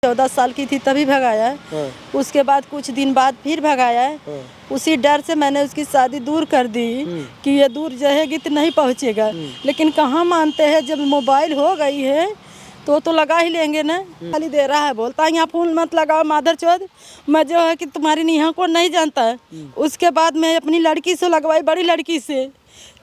14 साल की थी तभी भगाया है। हाँ। उसके बाद कुछ दिन बाद फिर भगाया है। हाँ। उसी डर से मैंने उसकी शादी दूर कर दी कि ये दूर रहेगी तो नहीं पहुँचेगा। लेकिन कहाँ मानते हैं, जब मोबाइल हो गई है तो लगा ही लेंगे ना। खाली दे रहा है, बोलता है यहाँ फोन मत लगाओ माधर चौध, मैं जो है कि तुम्हारी नेहा को नहीं जानता है। उसके बाद मैं अपनी लड़की से लगवाई, बड़ी लड़की से,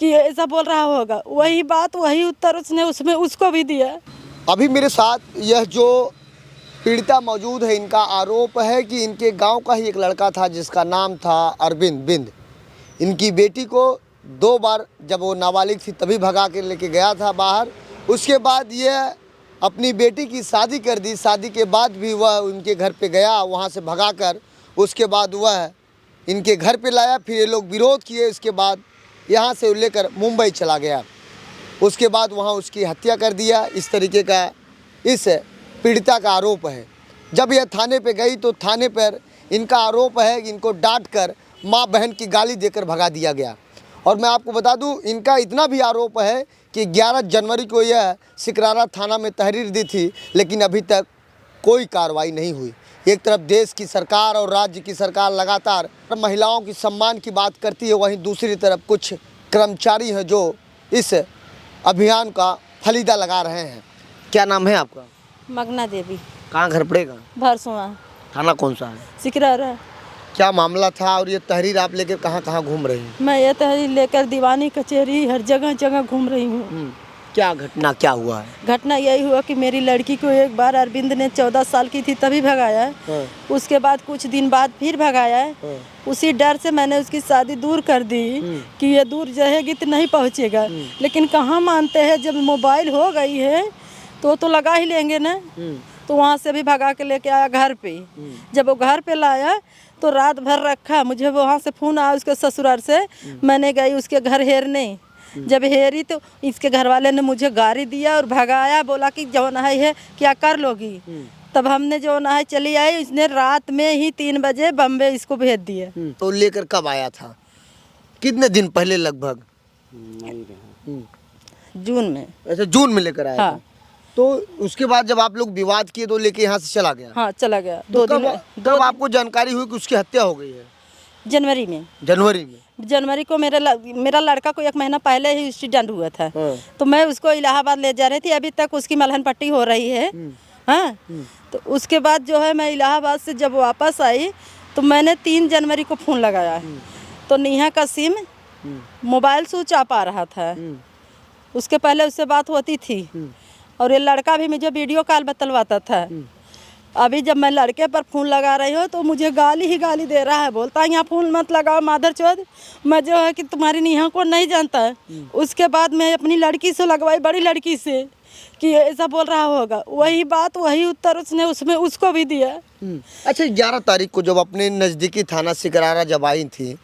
कि ऐसा बोल रहा होगा। वही बात वही उत्तर उसने उसमें उसको भी दिया। अभी मेरे साथ यह जो पीड़िता मौजूद है, इनका आरोप है कि इनके गांव का ही एक लड़का था जिसका नाम था अरविंद बिंद। इनकी बेटी को 2 बार जब वो नाबालिग थी तभी भगा के लेके गया था बाहर। उसके बाद यह अपनी बेटी की शादी कर दी। शादी के बाद भी वह उनके घर पे गया, वहाँ से भगाकर उसके बाद वह इनके घर पे लाया। फिर ये लोग विरोध किए, इसके बाद यहाँ से लेकर मुंबई चला गया। उसके बाद वहाँ उसकी हत्या कर दिया। इस तरीके का इस पीड़िता का आरोप है। जब यह थाने पे गई तो थाने पर इनका आरोप है कि इनको डांट कर माँ बहन की गाली देकर भगा दिया गया। और मैं आपको बता दूं, इनका इतना भी आरोप है कि 11 जनवरी को यह सिकरारा थाना में तहरीर दी थी, लेकिन अभी तक कोई कार्रवाई नहीं हुई। एक तरफ देश की सरकार और राज्य की सरकार लगातार महिलाओं की सम्मान की बात करती है, वहीं दूसरी तरफ कुछ कर्मचारी हैं जो इस अभियान का फलीदा लगा रहे हैं। क्या नाम है आपका? मगना देवी। कहाँ घर पड़ेगा? भरसुआ। थाना कौन सा है? सिकरारा। क्या मामला था और ये तहरीर आप लेकर कहाँ कहाँ घूम रही हैं? मैं ये तहरीर लेकर दीवानी कचहरी हर जगह जगह घूम रही हूँ। क्या घटना क्या हुआ है? घटना यही हुआ कि मेरी लड़की को एक बार अरविंद ने 14 साल की थी तभी भगाया है। हाँ। उसके बाद कुछ दिन बाद फिर भगाया है। हाँ। उसी डर से मैंने उसकी शादी दूर कर दी कि ये दूर रहेगी तो नहीं पहुँचेगा। लेकिन कहाँ मानते हैं, जब मोबाइल हो गई है तो लगा ही लेंगे ना। तो वहाँ से भी भगा के लेके आया घर पे। जब वो घर पे लाया तो रात भर रखा। मुझे वहाँ से फ़ोन आया उसके ससुराल से। मैंने गई उसके घर हेरने। जब हेरी तो इसके घर वाले ने मुझे गाड़ी दिया और भगाया, बोला कि जो ना है क्या कर लोगी। तब हमने जो ना है चली आई। उसने रात में ही 3 बजे बम्बे इसको भेज दिया। तो लेकर कब आया था? कितने दिन पहले लगभग? जून में। अच्छा, जून में लेकर आया हाँ। था। तो उसके बाद जब आप लोग विवाद किए तो लेके यहाँ से चला गया? हाँ, चला गया। तो कब आपको जानकारी हुई कि उसकी हत्या हो गई है? जनवरी में। जनवरी को मेरा लड़का को 1 महीना पहले ही एक्सीडेंट हुआ था। हाँ। तो मैं उसको इलाहाबाद ले जा रही थी। अभी तक उसकी मलहन पट्टी हो रही है। हाँ। तो उसके बाद जो है मैं इलाहाबाद से जब वापस आई तो मैंने 3 जनवरी को फ़ोन लगाया। तो नेहा का सिम मोबाइल स्विच ऑफ आ रहा था। उसके पहले उससे बात होती थी और ये लड़का भी मुझे वीडियो कॉल बतलवाता था। अभी जब मैं लड़के पर फ़ोन लगा रही हूँ तो मुझे गाली ही गाली दे रहा है। बोलता है यहाँ फ़ोन मत लगाओ माधर चौध, मैं जो है कि तुम्हारी नेहा को नहीं जानता है। उसके बाद मैं अपनी लड़की से लगवाई, बड़ी लड़की से, कि ऐसा बोल रहा होगा। वही बात वही उत्तर उसने उसमें उसको भी दिया। अच्छा, 11 तारीख को जब अपने नज़दीकी थाना सिकरारा जब आई थी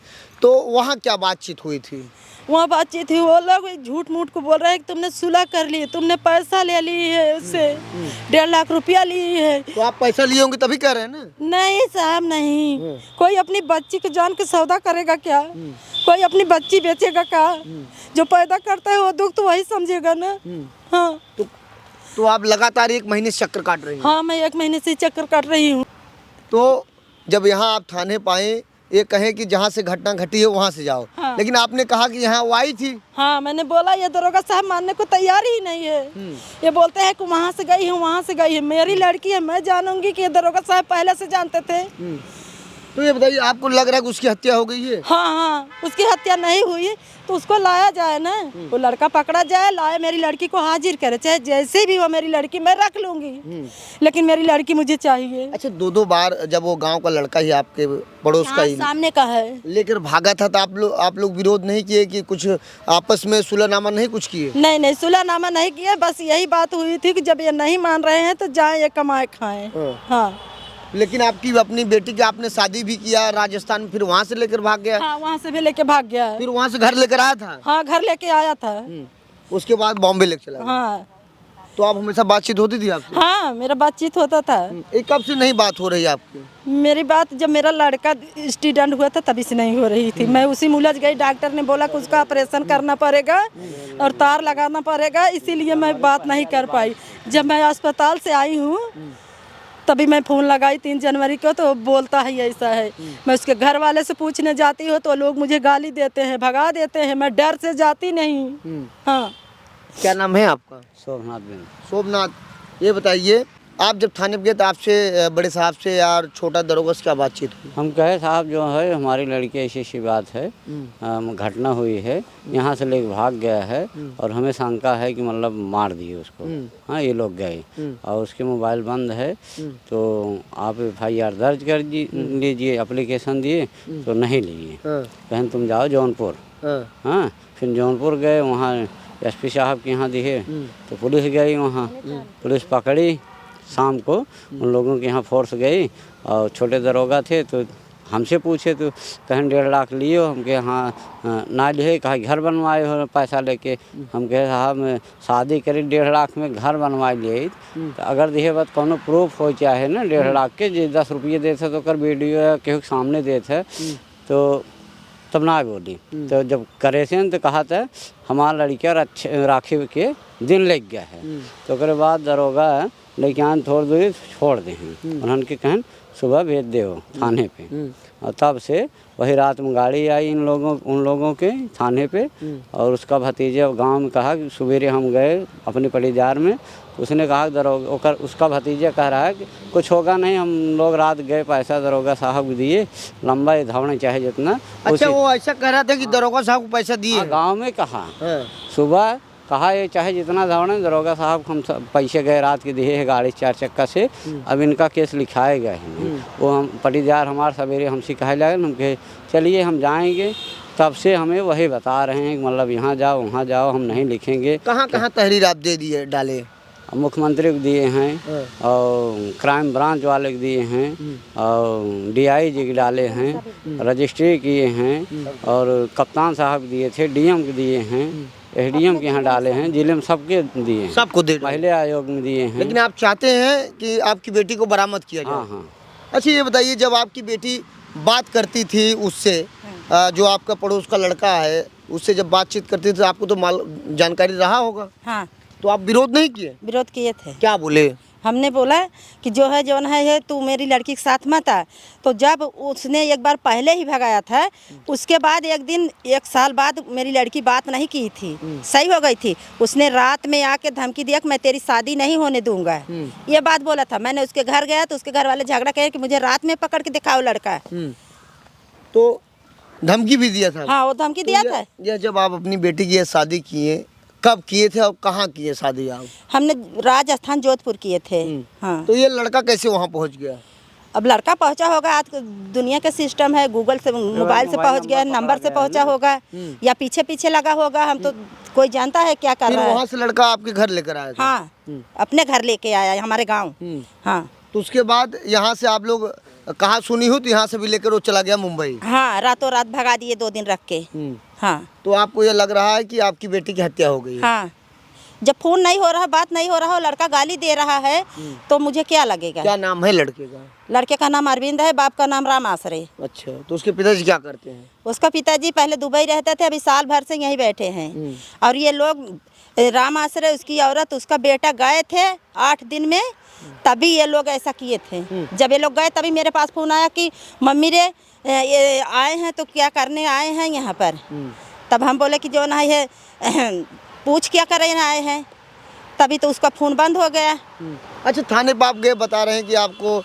तो वहाँ क्या बातचीत हुई थी? वहाँ बातचीत थी, वो लोग झूठ मूठ को बोल रहे हैं कि तुमने सुलह कर ली, तुमने पैसा ले ली है उससे, 1.5 लाख रुपया ली है। तो आप पैसा लिए होंगे तभी कह रहे हैं ना? नहीं साहब, नहीं। कोई अपनी बच्ची को जान के सौदा करेगा क्या? कोई अपनी बच्ची बेचेगा क्या? जो पैदा करता है वो दुख तो वही समझेगा ना। हाँ। तो आप लगातार 1 महीने से चक्कर काट रही हैं? हाँ, मैं 1 महीने से चक्कर काट रही हूँ। तो जब यहाँ आप थाने पाए, ये कहें कि जहाँ से घटना घटी है वहाँ से जाओ। हाँ। लेकिन आपने कहा कि यहाँ वो आई थी। हाँ, मैंने बोला ये दरोगा साहब मानने को तैयार ही नहीं है। ये बोलते हैं कि वहाँ से गई हूँ, वहाँ से गई है। मेरी लड़की है, मैं जानूंगी कि ये दरोगा साहब पहले से जानते थे। तो ये बताइए, आपको लग रहा है कि उसकी हत्या हो गई है? हाँ, उसकी हत्या नहीं हुई तो उसको लाया जाए ना। वो लड़का पकड़ा जाए, लाए, मेरी लड़की को हाजिर करे, चाहे जैसे भी वो मेरी लड़की मैं रख लूंगी, लेकिन मेरी लड़की मुझे चाहिए। अच्छा, 2 बार जब वो गांव का लड़का ही आपके पड़ोस का ही सामने का है लेकर भागा था तो आप लोग विरोध नहीं किए कि कुछ आपस में सुलहनामा नहीं कुछ किए? नहीं, सुलहनामा नहीं किया। बस यही बात हुई थी कि जब ये नहीं मान रहे हैं तो जाए ये कमाए खाएं। हाँ। लेकिन आपकी अपनी बेटी की आपने शादी भी किया राजस्थान में, फिर वहाँ से लेकर भाग गया? हाँ, वहाँ से भी लेके भाग गया है। फिर वहाँ से घर लेकर आया था? हाँ, घर लेके आया था। उसके बाद बॉम्बे लेकर चला गया? हाँ। तो आप हमेशा बातचीत होती थी आपकी? हाँ, मेरा बातचीत होता था। कब से नहीं बात हो रही आपकी? मेरी बात जब मेरा लड़का एक्सीडेंट हुआ था तभी से नहीं हो रही थी। मैं उसी मुलझ गई। डॉक्टर ने बोला कि उसका ऑपरेशन करना पड़ेगा और तार लगाना पड़ेगा, इसीलिए मैं बात नहीं कर पाई। जब मैं अस्पताल से आई हूँ तभी मैं फ़ोन लगाई 3 जनवरी को, तो बोलता है ऐसा है। मैं उसके घर वाले से पूछने जाती हूँ तो लोग मुझे गाली देते हैं, भगा देते हैं, मैं डर से जाती नहीं। हाँ। क्या नाम है आपका? शोभनाथ बिन। शोभनाथ, ये बताइए आप जब थाने पे गए तो आपसे बड़े साहब से यार छोटा दरोगा से क्या बातचीत हुई? हम कहे साहब जो है हमारी लड़की ऐसी ऐसी बात है, घटना हुई है, यहाँ से लेके भाग गया है और हमें शंका है कि मतलब मार दिए उसको। हाँ, ये लोग गए और उसके मोबाइल बंद है, तो आप FIR दर्ज कर लीजिए, एप्लीकेशन दिए तो नहीं लिए। कहें तुम जाओ जौनपुर। हाँ, फिर जौनपुर गए, वहाँ SP साहब के यहाँ दिए तो पुलिस गई, वहाँ पुलिस पकड़ी। शाम को उन लोगों के यहाँ फोर्स गई और छोटे दरोगा थे तो हमसे पूछे तो कहें 1.5 लाख लिए हो। हम कहे हाँ ना लिए, कहा घर बनवाए हो पैसा लेके। हम कहे साहब मैं शादी करी 1.5 लाख में घर बनवा लिए, तो अगर दिए बात कोनो प्रूफ हो चाहे ना 1.5 लाख के, जो 10 रुपये देते तो कर वीडियो या केहू के सामने देते तो तब ना बोली। तो जब करे से तो कहा था हमारा लड़किया राखी के दिन लग गया है। तो उसके बाद दरोगा लेके आन थोड़ी दूरी छोड़ दे हैं, उन्होंने के कहन सुबह भेज दे हो थाने पे। और तब से वही रात में गाड़ी आई उन लोगों के थाने पे, और उसका भतीजा गांव में कहा कि सवेरे हम गए अपने पटीदार में, उसने कहा दरोगा उसका भतीजा कह रहा है कि कुछ होगा नहीं, हम लोग रात गए पैसा दरोगा साहब को दिए, लंबा ये धावना चाहे जितना। अच्छा, वो ऐसा कह रहा था कि दरोगा साहब को पैसा दिए? गाँव में कहा, सुबह कहा ये चाहे जितना धावना, दरोगा साहब हम पैसे गए रात के दिए है गाड़ी 4 चक्का से, अब इनका केस लिखाए गए हैं। वो हम पटीदार हमारे सवेरे हमसे कहे लगे, हम कहे चलिए हम जाएंगे। तब से हमें वही बता रहे हैं कि मतलब यहाँ जाओ वहाँ जाओ, हम नहीं लिखेंगे। कहाँ कहाँ तहरीर आप दे दिए डाले? मुख्यमंत्री को दिए हैं और क्राइम ब्रांच वाले को दिए हैं और DIG के डाले हैं, रजिस्ट्री किए हैं और कप्तान साहब दिए थे, DM को दिए हैं, SDM के यहाँ डाले हैं, जिले में सबके दिए हैं, सबको दे, महिला आयोग में दिए हैं। लेकिन आप चाहते हैं कि आपकी बेटी को बरामद किया जाए? हाँ। अच्छा, ये बताइए जब आपकी बेटी बात करती थी उससे, जो आपका पड़ोस का लड़का है उससे जब बातचीत करती थी तो आपको तो जानकारी रहा होगा? हाँ। तो आप विरोध नहीं किए? विरोध किए थे। क्या बोले? हमने बोला कि जो है तू मेरी लड़की के साथ मत आ। तो जब उसने एक बार पहले ही भगाया था, उसके बाद एक दिन 1 साल बाद मेरी लड़की बात नहीं की थी, सही हो गई थी। उसने रात में आके धमकी दिया कि मैं तेरी शादी नहीं होने दूंगा, ये बात बोला था। मैंने उसके घर गया तो उसके घर वाले झगड़ा कहे कि मुझे रात में पकड़ के दिखाओ लड़का। तो धमकी भी दिया था? हाँ, वो धमकी दिया था। यह जब आप अपनी बेटी की शादी किए, कब किए थे और कहाँ किए शादी आप? हमने राजस्थान जोधपुर किए थे। हाँ। तो ये लड़का कैसे वहाँ पहुँच गया? अब लड़का पहुंचा होगा, आज दुनिया का सिस्टम है, गूगल से मोबाइल से पहुंच गया, नंबर से पहुंचा होगा या पीछे पीछे लगा होगा, हम तो कोई जानता है क्या कर रहा है। वहाँ से लड़का आपके घर लेकर आया था? हाँ, अपने घर लेके आया हमारे गाँव। हाँ। तो उसके बाद यहाँ से आप लोग कहाँ सुनी हो तो यहाँ से भी लेकर वो चला गया मुंबई? हाँ, रातों रात भगा दिए 2 दिन रख के। हाँ। तो आपको ये लग रहा है कि आपकी बेटी की हत्या हो गई है? हाँ, जब फोन नहीं हो रहा, बात नहीं हो रहा, लड़का गाली दे रहा है तो मुझे क्या लगेगा? क्या नाम है लड़के का? लड़के का नाम अरविंद है, बाप का नाम राम आसरे। अच्छा, तो उसके पिताजी क्या करते हैं? उसका पिताजी पहले दुबई रहते थे, अभी साल भर से यहीं बैठे हैं। और ये लोग राम आसरे, उसकी औरत, उसका बेटा गए थे 8 दिन में, तभी ये लोग ऐसा किए थे। जब ये लोग गए तभी मेरे पास फोन आया कि मम्मी रे ये आए हैं तो क्या करने आए हैं यहाँ पर। तब हम बोले कि जो ना है पूछ क्या करे आए हैं, तभी तो उसका फ़ोन बंद हो गया। अच्छा, थाने पर आप गए, बता रहे हैं कि आपको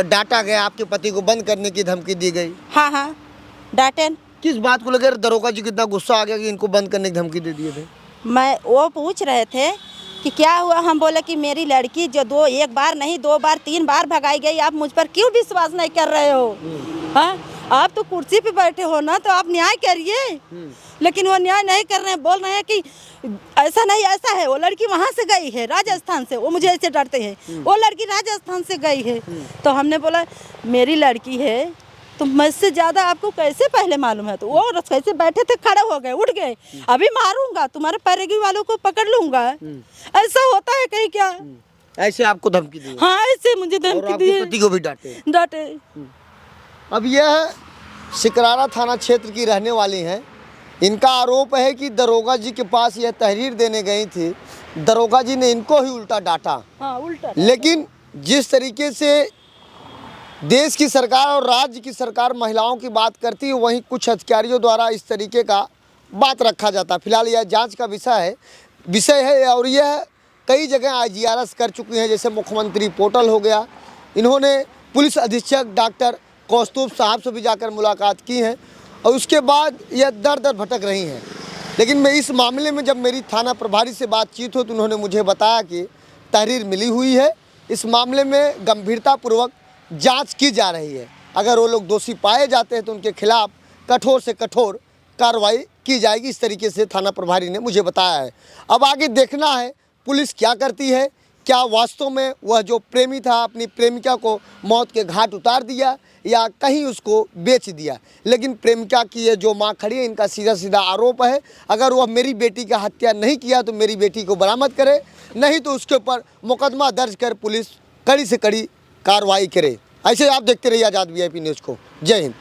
डांटा गया, आपके पति को बंद करने की धमकी दी गई? हाँ, डांटे। किस बात को लेकर दरोगा जी कितना गुस्सा आ गया कि इनको बंद करने की धमकी दे दिए थे? वो पूछ रहे थे कि क्या हुआ। हम बोले कि मेरी लड़की जो 1 बार नहीं 2 बार 3 बार भगाई गई, आप मुझ पर क्यों विश्वास नहीं कर रहे हो? हाँ, आप तो कुर्सी पे बैठे हो ना, तो आप न्याय करिए। लेकिन वो न्याय नहीं कर रहे हैं, बोल रहे हैं कि ऐसा नहीं ऐसा है, वो लड़की वहाँ से गई है राजस्थान से, वो मुझे ऐसे डरते हैं, वो लड़की राजस्थान से गई है। तो हमने बोला मेरी लड़की है तो मुझसे ज़्यादा आपको कैसे पहले मालूम है? तो वो कैसे बैठे थे, खड़े हो गए, उठ गए, अभी मारूंगा, तुम्हारे पैरेगी वालों को पकड़ लूंगा। ऐसा होता है कहीं क्या? ऐसे आपको धमकी दी? हाँ, ऐसे मुझे धमकी दी। पति को भी डांटे? अब यह सिकरारा थाना क्षेत्र की रहने वाली हैं। इनका आरोप है कि दरोगा जी के पास यह तहरीर देने गई थी, दरोगा जी ने इनको ही उल्टा डांटा। हाँ, उल्टा। लेकिन जिस तरीके से देश की सरकार और राज्य की सरकार महिलाओं की बात करती है, वहीं कुछ अधिकारियों द्वारा इस तरीके का बात रखा जाता है। फिलहाल यह जांच का विषय है और यह कई जगह IGRS कर चुकी हैं, जैसे मुख्यमंत्री पोर्टल हो गया। इन्होंने पुलिस अधीक्षक डॉक्टर कौस्तुभ साहब से भी जाकर मुलाकात की है और उसके बाद यह दर दर भटक रही हैं। लेकिन मैं इस मामले में जब मेरी थाना प्रभारी से बातचीत हो तो उन्होंने मुझे बताया कि तहरीर मिली हुई है, इस मामले में गंभीरतापूर्वक जांच की जा रही है। अगर वो लोग दोषी पाए जाते हैं तो उनके खिलाफ कठोर से कठोर कार्रवाई की जाएगी, इस तरीके से थाना प्रभारी ने मुझे बताया है। अब आगे देखना है पुलिस क्या करती है, क्या वास्तव में वह जो प्रेमी था अपनी प्रेमिका को मौत के घाट उतार दिया या कहीं उसको बेच दिया। लेकिन प्रेमिका की ये जो माँ खड़ी है, इनका सीधा सीधा आरोप है, अगर वह मेरी बेटी का हत्या नहीं किया तो मेरी बेटी को बरामद करे, नहीं तो उसके ऊपर मुकदमा दर्ज कर पुलिस कड़ी से कड़ी कार्रवाई करे। ऐसे आप देखते रहिए आज़ाद VIP न्यूज़ को। जय हिंद।